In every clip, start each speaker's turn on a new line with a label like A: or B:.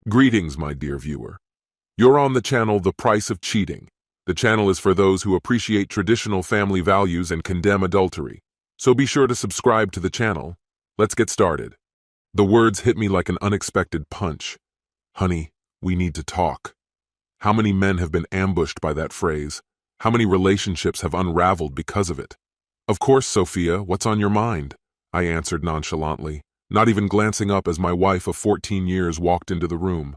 A: Greetings, my dear viewer. You're on the channel The Price of Cheating. The channel is for those who appreciate traditional family values and condemn adultery. So be sure to subscribe to the channel. Let's get started. The words hit me like an unexpected punch. Honey, we need to talk. How many men have been ambushed by that phrase? How many relationships have unraveled because of it? Of course, Sophia, what's on your mind? I answered nonchalantly, not even glancing up as my wife of 14 years walked into the room.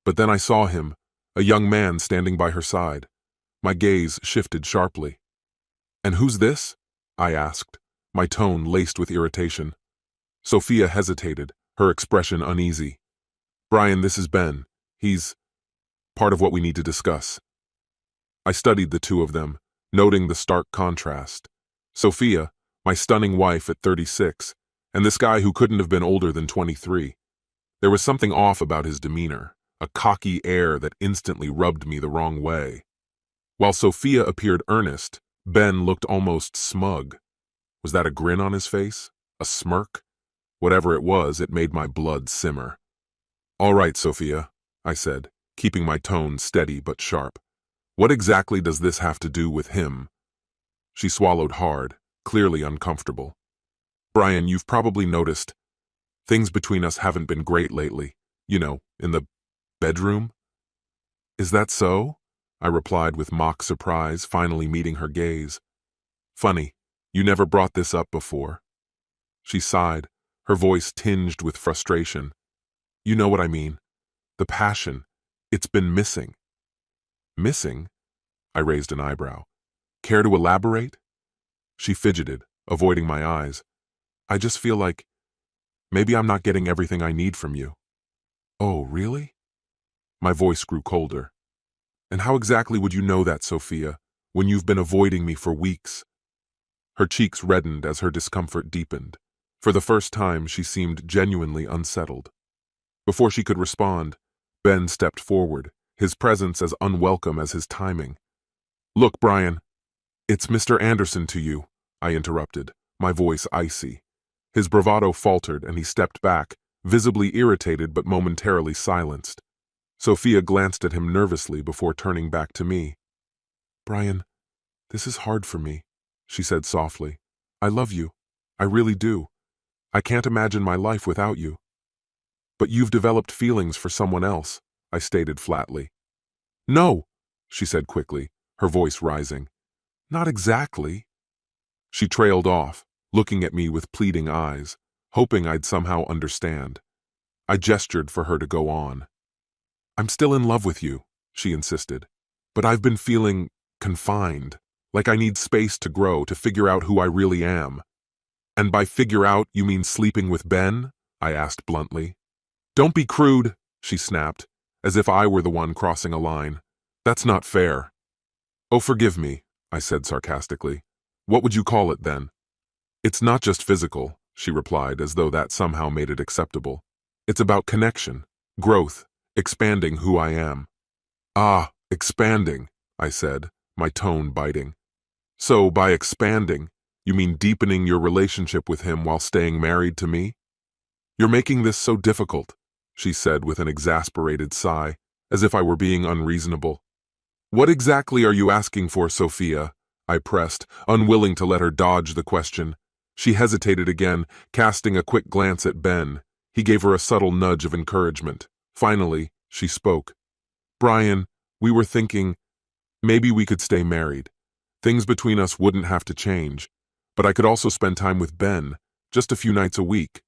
A: But then I saw him, a young man standing by her side. My gaze shifted sharply. "And who's this?" I asked, my tone laced with irritation. Sophia hesitated, her expression uneasy. "Brian, this is Ben. He's part of what we need to discuss." I studied the two of them, noting the stark contrast. Sophia, my stunning wife at 36, and this guy who couldn't have been older than 23. There was something off about his demeanor, a cocky air that instantly rubbed me the wrong way. While Sophia appeared earnest, Ben looked almost smug. Was that a grin on his face? A smirk? Whatever it was, it made my blood simmer. "All right, Sophia," I said, keeping my tone steady but sharp. "What exactly does this have to do with him?" She swallowed hard, clearly uncomfortable. "Brian, you've probably noticed. Things between us haven't been great lately. You know, in the bedroom." "Is that so?" I replied with mock surprise, finally meeting her gaze. "Funny, you never brought this up before." She sighed, her voice tinged with frustration. "You know what I mean. The passion. It's been missing." "Missing?" I raised an eyebrow. "Care to elaborate?" She fidgeted, avoiding my eyes. "I just feel like maybe I'm not getting everything I need from you." "Oh, really?" My voice grew colder. "And how exactly would you know that, Sophia, when you've been avoiding me for weeks?" Her cheeks reddened as her discomfort deepened. For the first time, she seemed genuinely unsettled. Before she could respond, Ben stepped forward, his presence as unwelcome as his timing. "Look, Brian, it's Mr. Anderson to you," I interrupted, my voice icy. His bravado faltered and he stepped back, visibly irritated but momentarily silenced. Sophia glanced at him nervously before turning back to me. "Brian, this is hard for me," she said softly. "I love you. I really do. I can't imagine my life without you." "But you've developed feelings for someone else," I stated flatly. "No," she said quickly, her voice rising. "Not exactly." She trailed off, looking at me with pleading eyes, hoping I'd somehow understand. I gestured for her to go on. "I'm still in love with you," she insisted, "but I've been feeling confined, like I need space to grow, to figure out who I really am." "And by figure out, you mean sleeping with Ben?" I asked bluntly. "Don't be crude," she snapped, as if I were the one crossing a line. "That's not fair." "Oh, forgive me," I said sarcastically. "What would you call it then?" "It's not just physical," she replied, as though that somehow made it acceptable. "It's about connection, growth, expanding who I am." "Ah, expanding," I said, my tone biting. "So, by expanding, you mean deepening your relationship with him while staying married to me?" "You're making this so difficult," she said with an exasperated sigh, as if I were being unreasonable. "What exactly are you asking for, Sophia?" I pressed, unwilling to let her dodge the question. She hesitated again, casting a quick glance at Ben. He gave her a subtle nudge of encouragement. Finally, she spoke. "Brian, we were thinking maybe we could stay married. Things between us wouldn't have to change, but I could also spend time with Ben, just a few nights a week."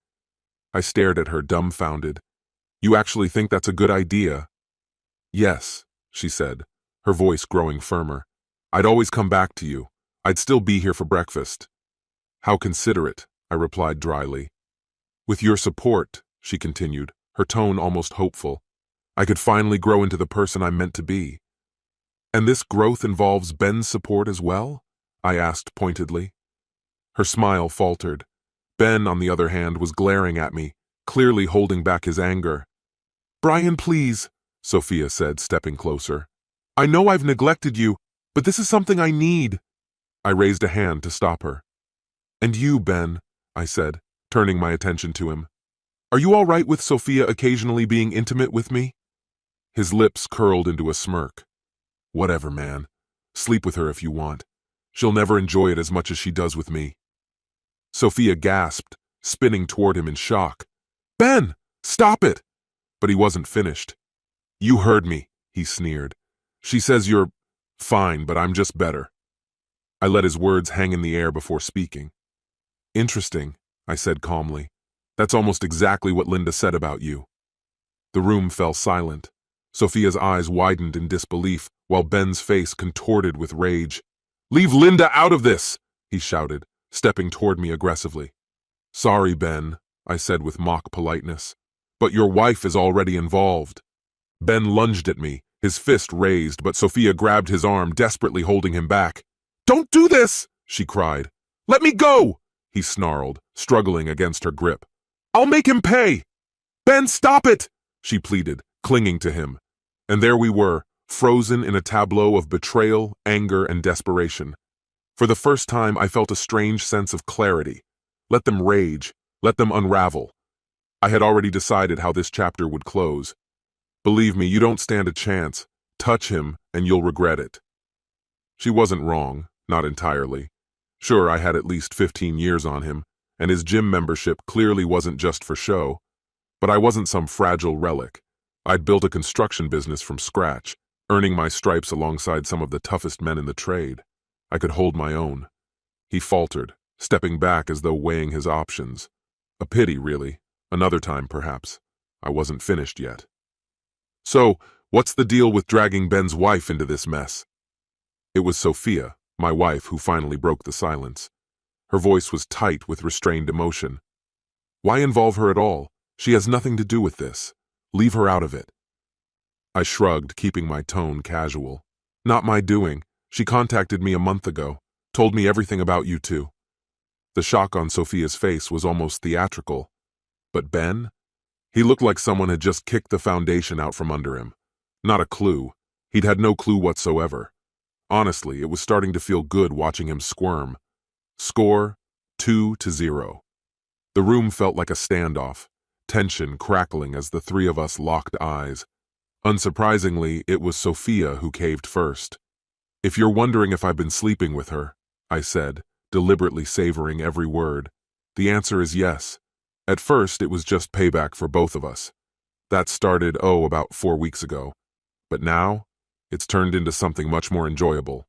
A: I stared at her, dumbfounded. "You actually think that's a good idea?" "Yes," she said, her voice growing firmer. "I'd always come back to you. I'd still be here for breakfast." "How considerate," I replied dryly. "With your support," she continued, her tone almost hopeful, "I could finally grow into the person I'm meant to be." "And this growth involves Ben's support as well?" I asked pointedly. Her smile faltered. Ben, on the other hand, was glaring at me, clearly holding back his anger. "Brian, please," Sophia said, stepping closer. "I know I've neglected you, but this is something I need." I raised a hand to stop her. "And you, Ben," I said, turning my attention to him. Are you all right with Sophia occasionally being intimate with me? His lips curled into a smirk. Whatever, man. Sleep with her if you want. She'll never enjoy it as much as she does with me. Sophia gasped, spinning toward him in shock. Ben, stop it! But he wasn't finished. You heard me, he sneered. She says you're fine, but I'm just better. I let his words hang in the air before speaking. Interesting, I said calmly. That's almost exactly what Linda said about you. The room fell silent. Sophia's eyes widened in disbelief, while Ben's face contorted with rage. Leave Linda out of this, he shouted, stepping toward me aggressively. Sorry, Ben, I said with mock politeness, but your wife is already involved. Ben lunged at me, his fist raised, but Sophia grabbed his arm, desperately holding him back. Don't do this, she cried. Let me go, he snarled, struggling against her grip. I'll make him pay. Ben, stop it, she pleaded, clinging to him. And there we were, frozen in a tableau of betrayal, anger, and desperation. For the first time, I felt a strange sense of clarity. Let them rage. Let them unravel. I had already decided how this chapter would close. Believe me, you don't stand a chance. Touch him, and you'll regret it. She wasn't wrong, not entirely. Sure, I had at least 15 years on him, and his gym membership clearly wasn't just for show. But I wasn't some fragile relic. I'd built a construction business from scratch, earning my stripes alongside some of the toughest men in the trade. I could hold my own. He faltered, stepping back as though weighing his options. A pity, really. Another time, perhaps. I wasn't finished yet. So, what's the deal with dragging Ben's wife into this mess? It was Sophia, my wife, who finally broke the silence. Her voice was tight with restrained emotion. Why involve her at all? She has nothing to do with this. Leave her out of it. I shrugged, keeping my tone casual. Not my doing. She contacted me a month ago, told me everything about you two. The shock on Sophia's face was almost theatrical. But Ben? He looked like someone had just kicked the foundation out from under him. Not a clue. He'd had no clue whatsoever. Honestly, it was starting to feel good watching him squirm. Score, 2-0. The room felt like a standoff, tension crackling as the three of us locked eyes. Unsurprisingly, it was Sophia who caved first. If you're wondering if I've been sleeping with her, I said, deliberately savoring every word, the answer is yes. At first, it was just payback for both of us. That started, about 4 weeks ago. But now, it's turned into something much more enjoyable.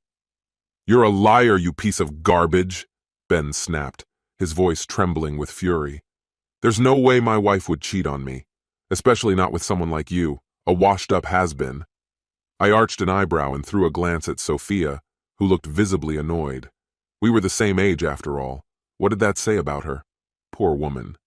A: You're a liar, you piece of garbage, Ben snapped, his voice trembling with fury. There's no way my wife would cheat on me, especially not with someone like you, a washed-up has-been. I arched an eyebrow and threw a glance at Sophia, who looked visibly annoyed. We were the same age, after all. What did that say about her? Poor woman.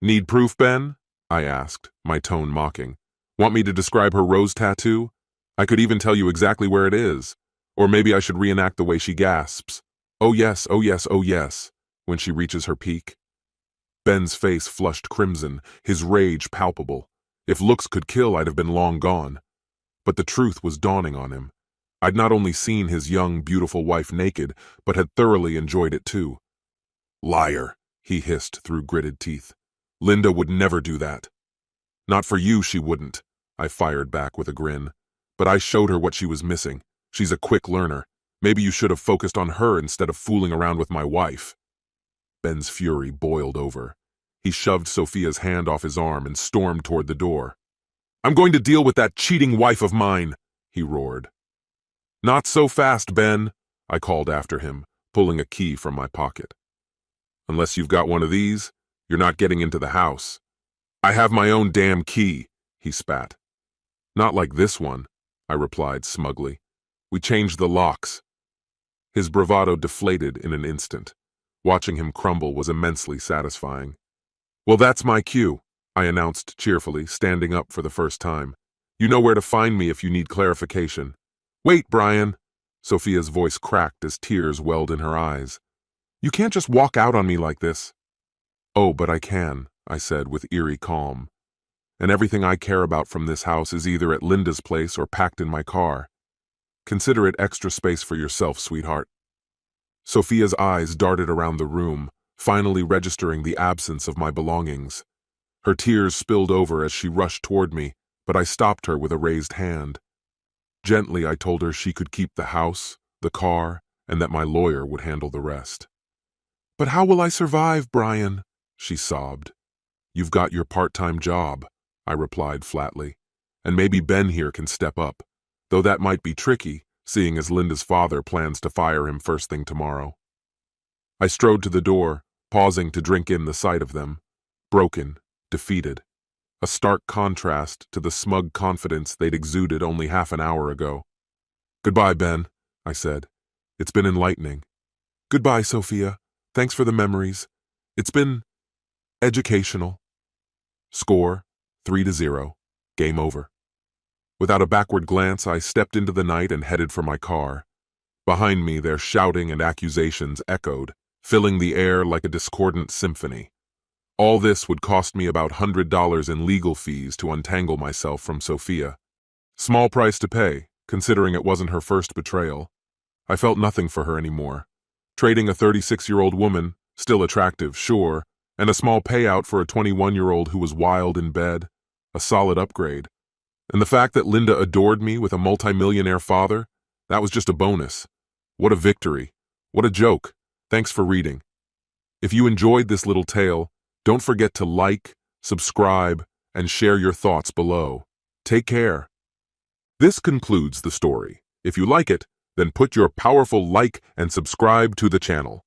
A: Need proof, Ben? I asked, my tone mocking. Want me to describe her rose tattoo? I could even tell you exactly where it is. Or maybe I should reenact the way she gasps. Oh yes, oh yes, oh yes, when she reaches her peak. Ben's face flushed crimson, his rage palpable. If looks could kill, I'd have been long gone. But the truth was dawning on him. I'd not only seen his young, beautiful wife naked, but had thoroughly enjoyed it too. Liar, he hissed through gritted teeth. Linda would never do that. Not for you, she wouldn't, I fired back with a grin. But I showed her what she was missing. She's a quick learner. Maybe you should have focused on her instead of fooling around with my wife. Ben's fury boiled over. He shoved Sophia's hand off his arm and stormed toward the door. I'm going to deal with that cheating wife of mine, he roared. Not so fast, Ben, I called after him, pulling a key from my pocket. Unless you've got one of these, you're not getting into the house. I have my own damn key, he spat. Not like this one, I replied smugly. We changed the locks. His bravado deflated in an instant. Watching him crumble was immensely satisfying. Well, that's my cue, I announced cheerfully, standing up for the first time. You know where to find me if you need clarification. Wait, Brian. Sophia's voice cracked as tears welled in her eyes. You can't just walk out on me like this. Oh, but I can, I said with eerie calm. And everything I care about from this house is either at Linda's place or packed in my car. Consider it extra space for yourself, sweetheart. Sophia's eyes darted around the room, finally registering the absence of my belongings. Her tears spilled over as she rushed toward me, but I stopped her with a raised hand. Gently, I told her she could keep the house, the car, and that my lawyer would handle the rest. "But how will I survive, Brian?" she sobbed. "You've got your part-time job," I replied flatly, "and maybe Ben here can step up, though that might be tricky, seeing as Linda's father plans to fire him first thing tomorrow." I strode to the door, pausing to drink in the sight of them, broken, defeated, a stark contrast to the smug confidence they'd exuded only half an hour ago. "Goodbye, Ben," I said. "It's been enlightening." "Goodbye, Sophia. Thanks for the memories. It's been educational." Score, 3-0. Game over. Without a backward glance, I stepped into the night and headed for my car. Behind me, their shouting and accusations echoed, filling the air like a discordant symphony. All this would cost me about $100 in legal fees to untangle myself from Sophia. Small price to pay, considering it wasn't her first betrayal. I felt nothing for her anymore. Trading a 36-year-old woman, still attractive, sure, and a small payout for a 21-year-old who was wild in bed, a solid upgrade. And the fact that Linda adored me with a multimillionaire father, that was just a bonus. What a victory. What a joke. Thanks for reading. If you enjoyed this little tale, don't forget to like, subscribe, and share your thoughts below. Take care. This concludes the story. If you like it, then put your powerful like and subscribe to the channel.